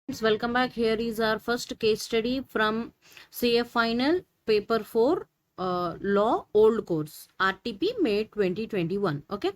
Welcome back. Here is our first case study from CF Final Paper 4 Law Old Course RTP May 2021. Okay,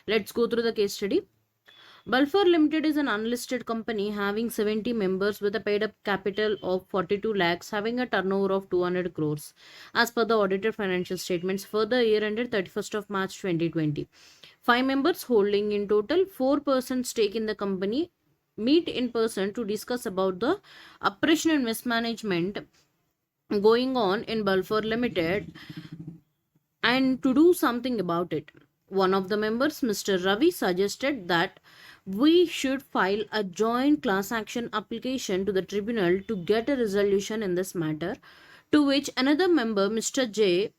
let's go through the case study. Balfour Limited is an unlisted company having 70 members with a paid up capital of 42 lakhs, having a turnover of 200 crores as per the audited financial statements for the year ended 31st of March 2020. 5 members holding in total 4% stake in the company meet in person to discuss about the operation and mismanagement going on in Balfour Limited and to do something about it. One of the members, Mr. Ravi, suggested that we should file a joint class action application to the tribunal to get a resolution in this matter, to which another member, Mr. J,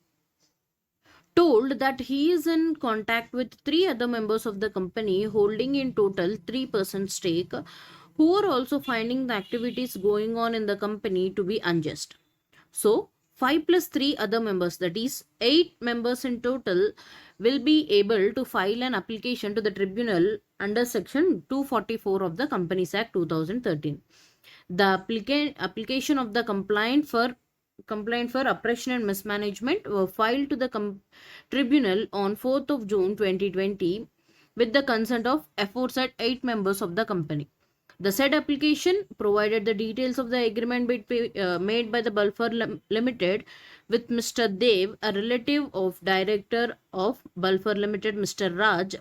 told that he is in contact with 3 other members of the company holding in total 3% stake, who are also finding the activities going on in the company to be unjust. So, 5 plus 3 other members, that is 8 members in total, will be able to file an application to the tribunal under section 244 of the Companies Act 2013. The application of the complaint for oppression and mismanagement were filed to the tribunal on 4th of June 2020 with the consent of aforesaid 8 members of the company. The said application provided the details of the agreement made by the Balfour Limited with Mr. Dev, a relative of Director of Balfour Limited, Mr. Raj,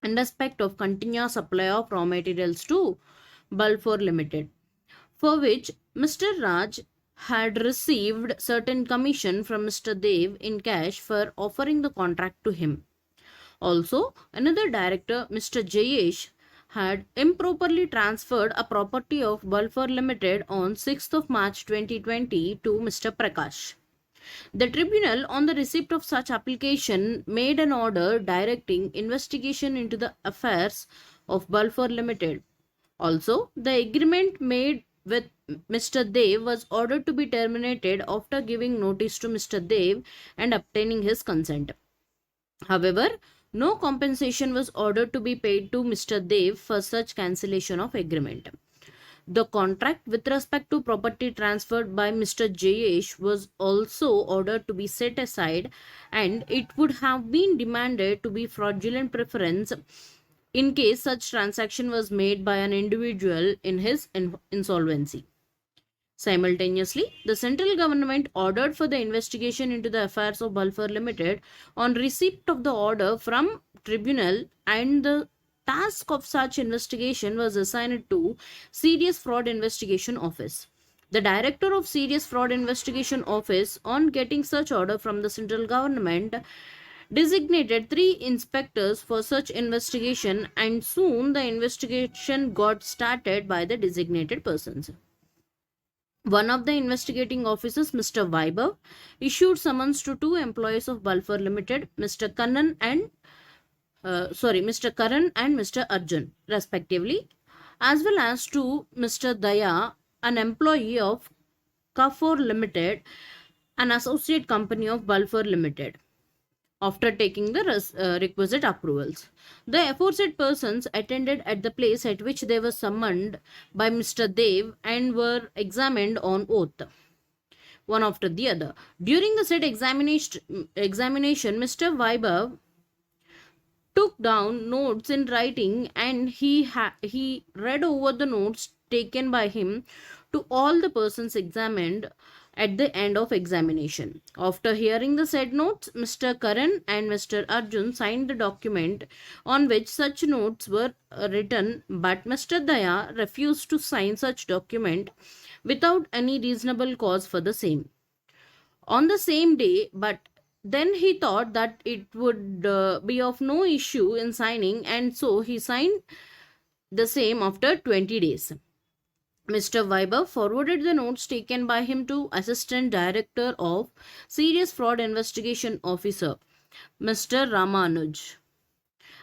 in respect of continuous supply of raw materials to Balfour Limited, for which Mr. Raj had received certain commission from Mr. Dev in cash for offering the contract to him. Also, another director, Mr. Jayesh, had improperly transferred a property of Balfour Limited on 6th of March 2020 to Mr. Prakash. The tribunal, on the receipt of such application, made an order directing investigation into the affairs of Balfour Limited. Also, the agreement made with Mr. Dev was ordered to be terminated after giving notice to Mr. Dev and obtaining his consent. However, no compensation was ordered to be paid to Mr. Dev for such cancellation of agreement. The contract with respect to property transferred by Mr. Jayesh was also ordered to be set aside, and it would have been demanded to be fraudulent preference in case such transaction was made by an individual in his insolvency. Simultaneously, the central government ordered for the investigation into the affairs of Balfour Limited on receipt of the order from tribunal, and the task of such investigation was assigned to Serious Fraud Investigation Office. The director of Serious Fraud Investigation Office, on getting such order from the central government, designated 3 inspectors for such investigation, and soon the investigation got started by the designated persons. One of the investigating officers, Mr. Vaibhav, issued summons to 2 employees of Balfour Limited, Mr. Karan and Mr. Arjun, respectively, as well as to Mr. Daya, an employee of Kafour Limited, an associate company of Balfour Limited, after taking the requisite approvals. The aforesaid persons attended at the place at which they were summoned by Mr. Dev and were examined on oath, one after the other. During the said examination, Mr. Vaibhav took down notes in writing, and he read over the notes taken by him to all the persons examined at the end of examination. After hearing the said notes, Mr. Karan and Mr. Arjun signed the document on which such notes were written, but Mr. Daya refused to sign such document without any reasonable cause for the same. On the same day, but then he thought that it would be of no issue in signing, and so he signed the same after 20 days. Mr. Vaibhav forwarded the notes taken by him to Assistant Director of Serious Fraud Investigation Officer, Mr. Ramanuj.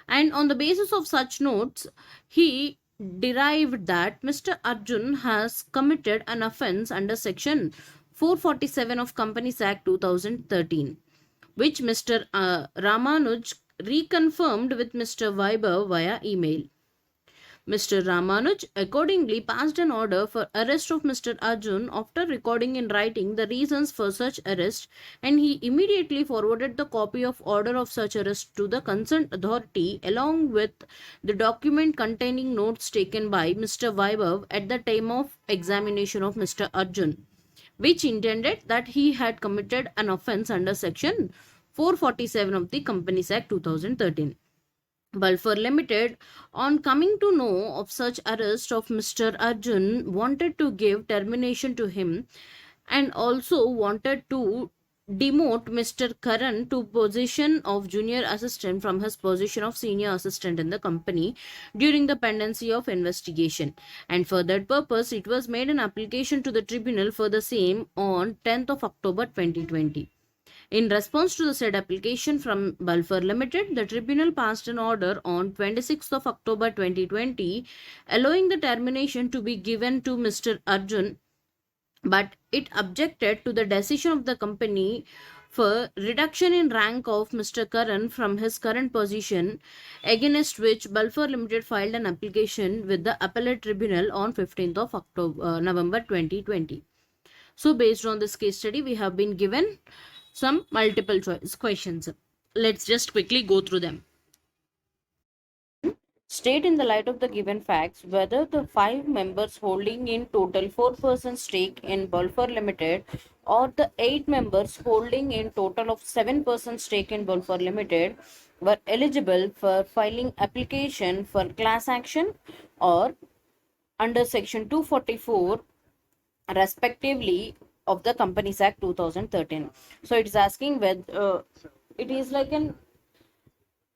And on the basis of such notes, he derived that Mr. Arjun has committed an offence under section 447 of Companies Act 2013, which Mr. Ramanuj reconfirmed with Mr. Vaibhav via email. Mr. Ramanuj accordingly passed an order for arrest of Mr. Arjun after recording in writing the reasons for such arrest, and he immediately forwarded the copy of order of such arrest to the concerned authority along with the document containing notes taken by Mr. Vaibhav at the time of examination of Mr. Arjun, which intended that he had committed an offence under section 447 of the Companies Act 2013. Balfour Limited, on coming to know of such arrest of Mr. Arjun, wanted to give termination to him and also wanted to demote Mr. Karan to position of junior assistant from his position of senior assistant in the company during the pendency of investigation. And for that purpose, it was made an application to the tribunal for the same on 10th of October 2020. In response to the said application from Balfour Limited, the tribunal passed an order on 26th of October 2020 allowing the termination to be given to Mr. Arjun, but it objected to the decision of the company for reduction in rank of Mr. Karan from his current position, against which Balfour Limited filed an application with the appellate tribunal on 15th of November 2020. So based on this case study, we have been given some multiple choice questions. Let's just quickly go through them. State in the light of the given facts whether the 5 members holding in total 4% stake in Balfour Limited or the 8 members holding in total of 7% stake in Balfour Limited were eligible for filing application for class action or under section 244 respectively of the Companies Act 2013. So it is asking whether it is like an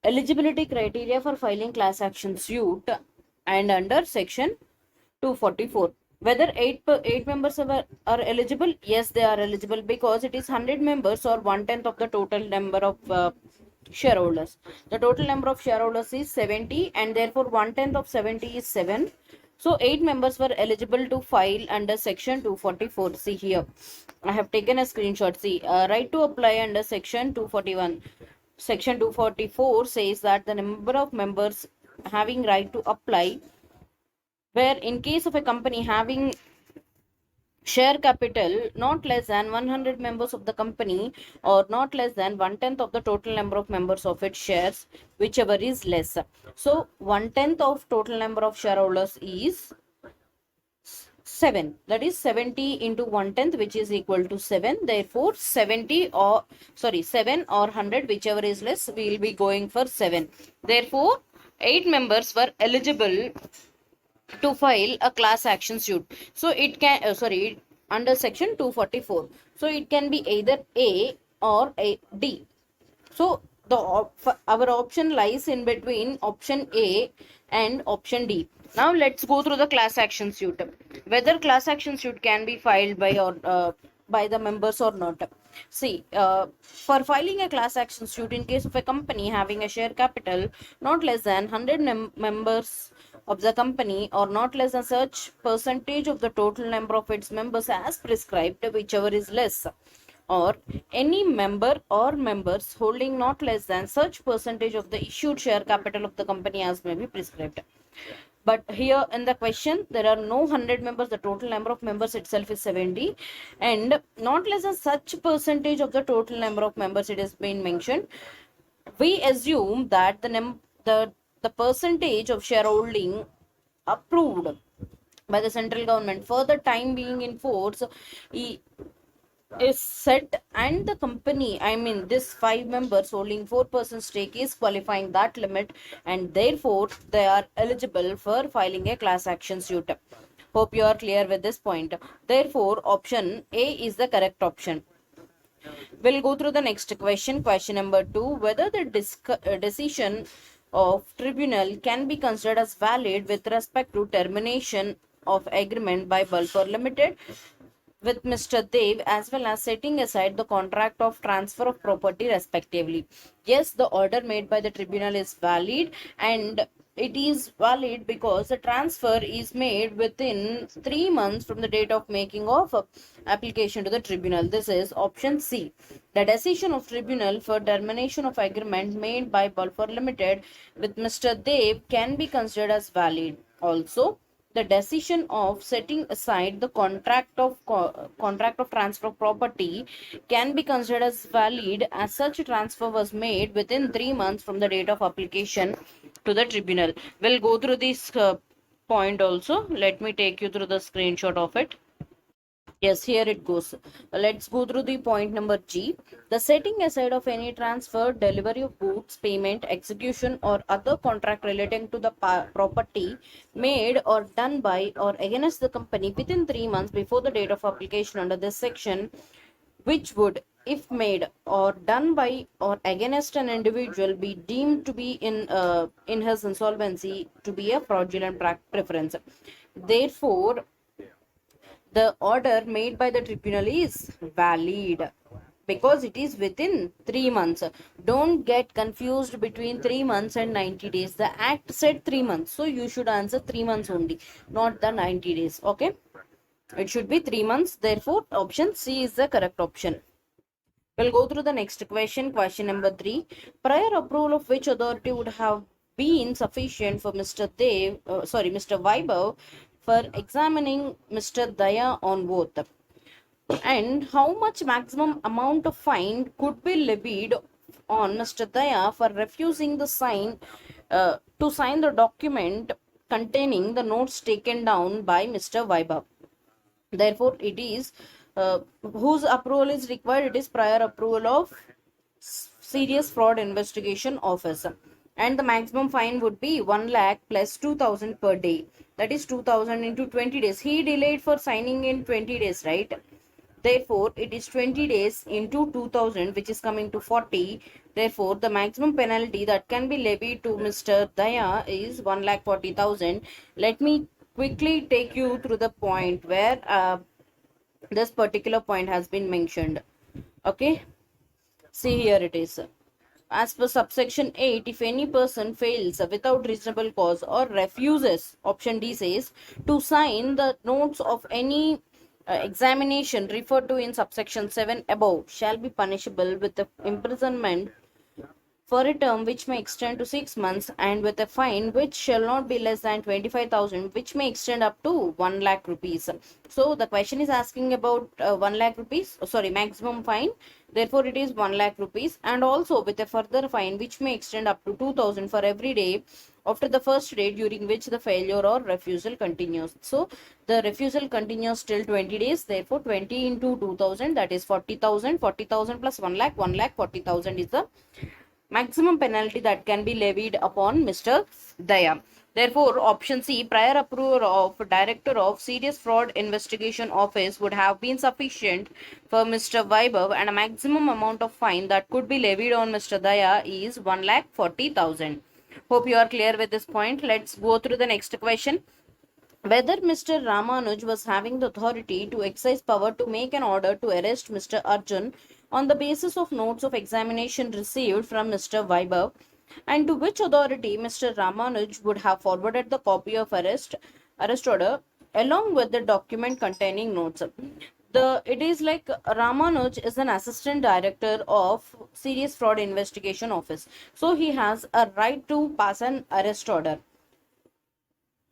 eligibility criteria for filing class action suit and under section 244 whether 8 members are eligible. Yes, they are eligible because it is 100 members or 1/10 of the total number of shareholders. The total number of shareholders is 70 and therefore 1/10 of 70 is 7. So 8 members were eligible to file under section 244. See here, I have taken a screenshot. See, right to apply under section 241. Section 244 says that the number of members having right to apply, where in case of a company having share capital not less than 100 members of the company or not less than 1/10 of the total number of members of its shares, whichever is less. So 1/10 of total number of shareholders is 7, that is 70 into 1/10, which is equal to 7. Therefore 7 or 100, whichever is less, we will be going for 7. Therefore 8 members were eligible to file a class action suit. So it can under section 244. So it can be either A or D. So our option lies in between option A and option D. Now let's go through the class action suit. Whether class action suit can be filed by the members or not. See, for filing a class action suit in case of a company having a share capital not less than 100 members of the company or not less than such percentage of the total number of its members as prescribed, whichever is less, or any member or members holding not less than such percentage of the issued share capital of the company as may be prescribed. But here in the question, there are no 100 members. The total number of members itself is 70, and not less than such percentage of the total number of members it has been mentioned. We assume that the percentage of shareholding approved by the central government for the time being in force is set, and the company, I mean this 5 members holding 4% stake is qualifying that limit, and therefore they are eligible for filing a class action suit. Hope you are clear with this point. Therefore option A is the correct option. We'll go through the next question. Question number 2. Whether the decision of tribunal can be considered as valid with respect to termination of agreement by Balfour Limited with Mr. Dev, as well as setting aside the contract of transfer of property respectively. Yes, the order made by the tribunal is valid, and it is valid because the transfer is made within 3 months from the date of making of application to the tribunal. This is option C. The decision of tribunal for termination of agreement made by Balfour Limited with Mr. Dev can be considered as valid. Also, the decision of setting aside the contract of transfer of property can be considered as valid as such transfer was made within 3 months from the date of application to the tribunal. We'll go through this point also. Let me take you through the screenshot of it. Yes, here it goes. Let's go through the point number G. The setting aside of any transfer, delivery of goods, payment, execution, or other contract relating to the property made or done by or against the company within 3 months before the date of application under this section, which would, if made or done by or against an individual, be deemed to be in his insolvency to be a fraudulent preference. Therefore, the order made by the tribunal is valid because it is within 3 months. Don't get confused between 3 months and 90 days. The act said 3 months, so you should answer 3 months only, not the 90 days. Okay, it should be 3 months. Therefore, option C is the correct option. We'll go through the next question. Question number 3. Prior approval of which authority would have been sufficient for Mr. Vaibhav for examining Mr. Daya on both? And how much maximum amount of fine could be levied on Mr. Daya for refusing to sign the document containing the notes taken down by Mr. Vaibhav? Therefore, it is whose approval is required? It is prior approval of Serious Fraud Investigation Office, and the maximum fine would be 1 lakh plus 2000 per day. That is 2000 into 20 days. He delayed for signing in 20 days, right? Therefore, it is 20 days into 2000, which is coming to 40. Therefore, the maximum penalty that can be levied to Mr. Daya is 1,40,000. Let me quickly take you through the point where this particular point has been mentioned. Okay, see here it is. As per subsection 8, if any person fails without reasonable cause or refuses, option D says, to sign the notes of any examination referred to in subsection 7 above, shall be punishable with the imprisonment for a term which may extend to 6 months and with a fine which shall not be less than 25,000, which may extend up to 1 lakh rupees. So the question is asking about 1 lakh rupees, maximum fine. Therefore, it is 1 lakh rupees, and also with a further fine which may extend up to 2,000 for every day after the first day during which the failure or refusal continues. So the refusal continues till 20 days. Therefore, 20 into 2,000, that is 40,000. 40,000 plus 1 lakh, 1,40,000 is the maximum penalty that can be levied upon Mr. Daya. Therefore, option C, prior approval of Director of Serious Fraud Investigation Office would have been sufficient for Mr. Vaibhav, and a maximum amount of fine that could be levied on Mr. Daya is 1,40,000. Hope you are clear with this point. Let's go through the next question. Whether Mr. Ramanuj was having the authority to exercise power to make an order to arrest Mr. Arjun on the basis of notes of examination received from Mr. Vaibhav, and to which authority Mr. Ramanuj would have forwarded the copy of arrest order along with the document containing notes. It is like Ramanuj is an assistant director of Serious Fraud Investigation Office, so he has a right to pass an arrest order.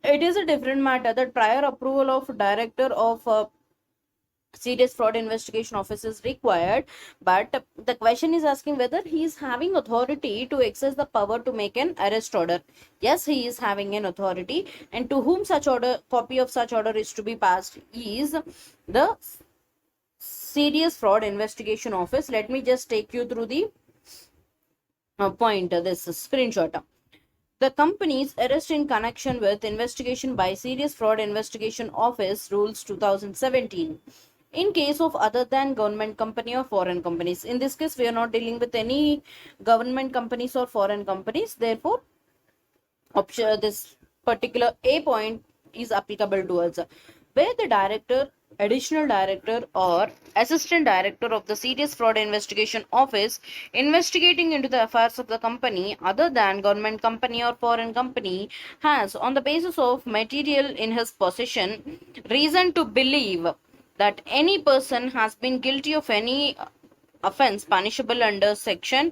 It is a different matter that prior approval of director of Serious Fraud Investigation Office is required, but the question is asking whether he is having authority to exercise the power to make an arrest order. Yes, he is having an authority, and to whom such order, copy of such order is to be passed is the Serious Fraud Investigation Office. Let me just take you through the point, this screenshot. The company's arrest in connection with investigation by Serious Fraud Investigation Office Rules 2017. In case of other than government company or foreign companies. In this case, we are not dealing with any government companies or foreign companies. Therefore, this particular A point is applicable to us. Where the director, additional director, or assistant director of the Serious Fraud Investigation Office investigating into the affairs of the company other than government company or foreign company has, on the basis of material in his possession, reason to believe that any person has been guilty of any offense punishable under section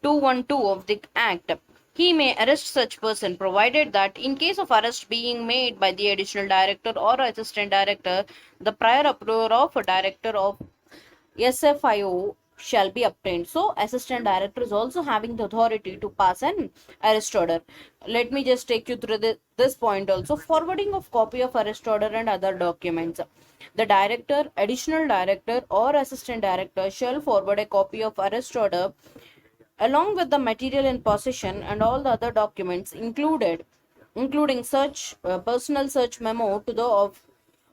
212 of the Act, he may arrest such person provided that in case of arrest being made by the additional director or assistant director, the prior approval of a director of SFIO shall be obtained. So, assistant director is also having the authority to pass an arrest order. Let me just take you through this point also. Forwarding of copy of arrest order and other documents. The director, additional director, or assistant director shall forward a copy of arrest order along with the material in possession and all the other documents included, including such personal search memo to the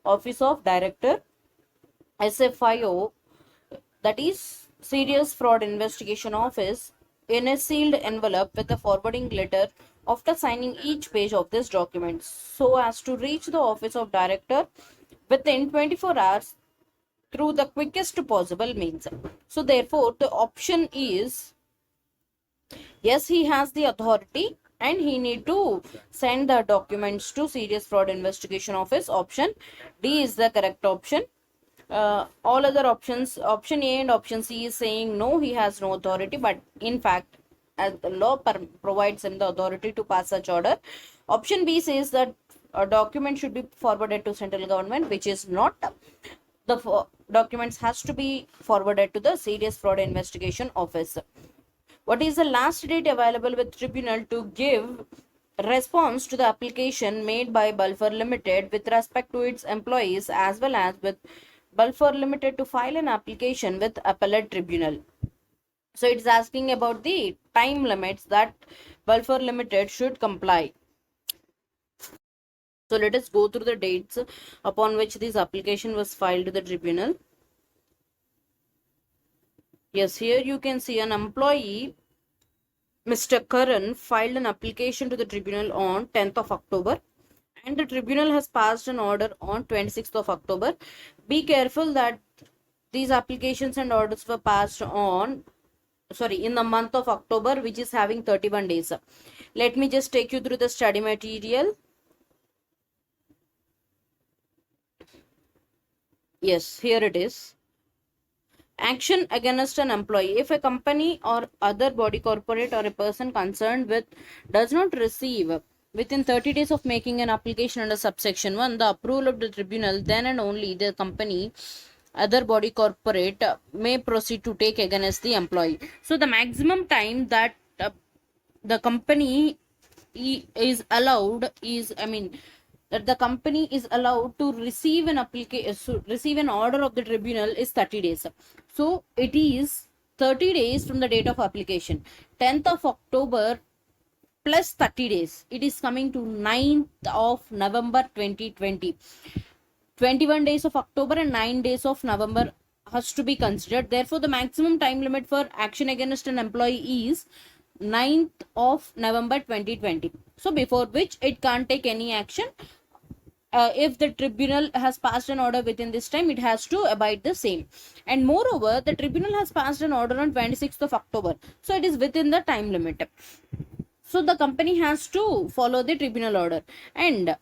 office of director SFIO, that is Serious Fraud Investigation Office, in a sealed envelope with a forwarding letter after signing each page of this document, so as to reach the office of director within 24 hours through the quickest possible means. So therefore the option is yes, he has the authority and he need to send the documents to Serious Fraud Investigation Office. Option D is the correct option. All other options, option A and option C, is saying no, he has no authority, but in fact as the law provides him the authority to pass such order. Option B says that a document should be forwarded to central government, which is not. The documents has to be forwarded to the Serious Fraud Investigation Office. What is the last date available with tribunal to give response to the application made by Balfour Limited with respect to its employees, as well as with Balfour Limited to file an application with appellate tribunal? So it's asking about the time limits that Balfour Limited should comply. So let us go through the dates upon which this application was filed to the tribunal. Yes, here you can see an employee, Mr. Karan, filed an application to the tribunal on 10th of October, and the tribunal has passed an order on 26th of October. Be careful that these applications and orders were passed on, in the month of October, which is having 31 days. Let me just take you through the study material. Yes, here it is. Action against an employee. If a company or other body corporate or a person concerned with does not receive within 30 days of making an application under subsection 1 the approval of the tribunal, then and only the company, other body corporate may proceed to take against the employee. So the maximum time that the company is allowed is, that the company is allowed to receive an application, receive an order of the tribunal is 30 days. So it is 30 days from the date of application. 10th of October plus 30 days. It is coming to 9th of November 2020. 21 days of October and 9 days of November has to be considered. Therefore, the maximum time limit for action against an employee is 9th of November 2020. So before which it can't take any action. If the tribunal has passed an order within this time, it has to abide the same. And moreover, the tribunal has passed an order on 26th of October. So it is within the time limit. So the company has to follow the tribunal order. And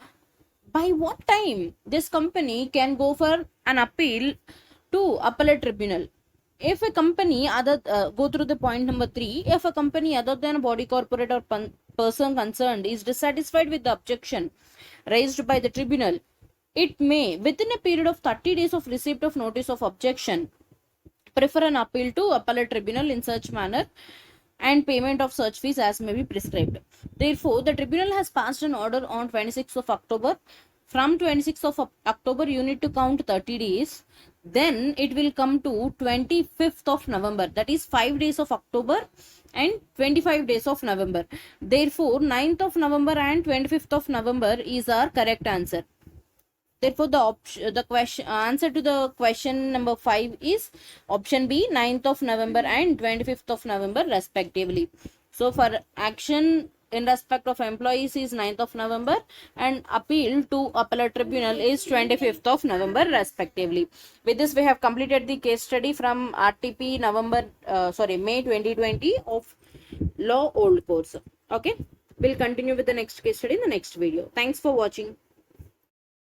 by what time this company can go for an appeal to appellate tribunal? If a company go through the point number 3, if a company other than a body corporate or person concerned is dissatisfied with the objection raised by the tribunal, it may, within a period of 30 days of receipt of notice of objection, prefer an appeal to appellate tribunal in such manner and payment of such fees as may be prescribed. Therefore, the tribunal has passed an order on 26th of October. From 26th of October, you need to count 30 days. Then it will come to 25th of November. That is 5 days of October and 25 days of November. Therefore, 9th of November and 25th of November is our correct answer. Therefore, the answer to the question number 5 is option B, 9th of November and 25th of November respectively. So, for action in respect of employees is 9th of November and appeal to appellate tribunal is 25th of November respectively. With this, we have completed the case study from RTP May 2020 of Law Old Course. Okay, we'll continue with the next case study in the next video. Thanks for watching.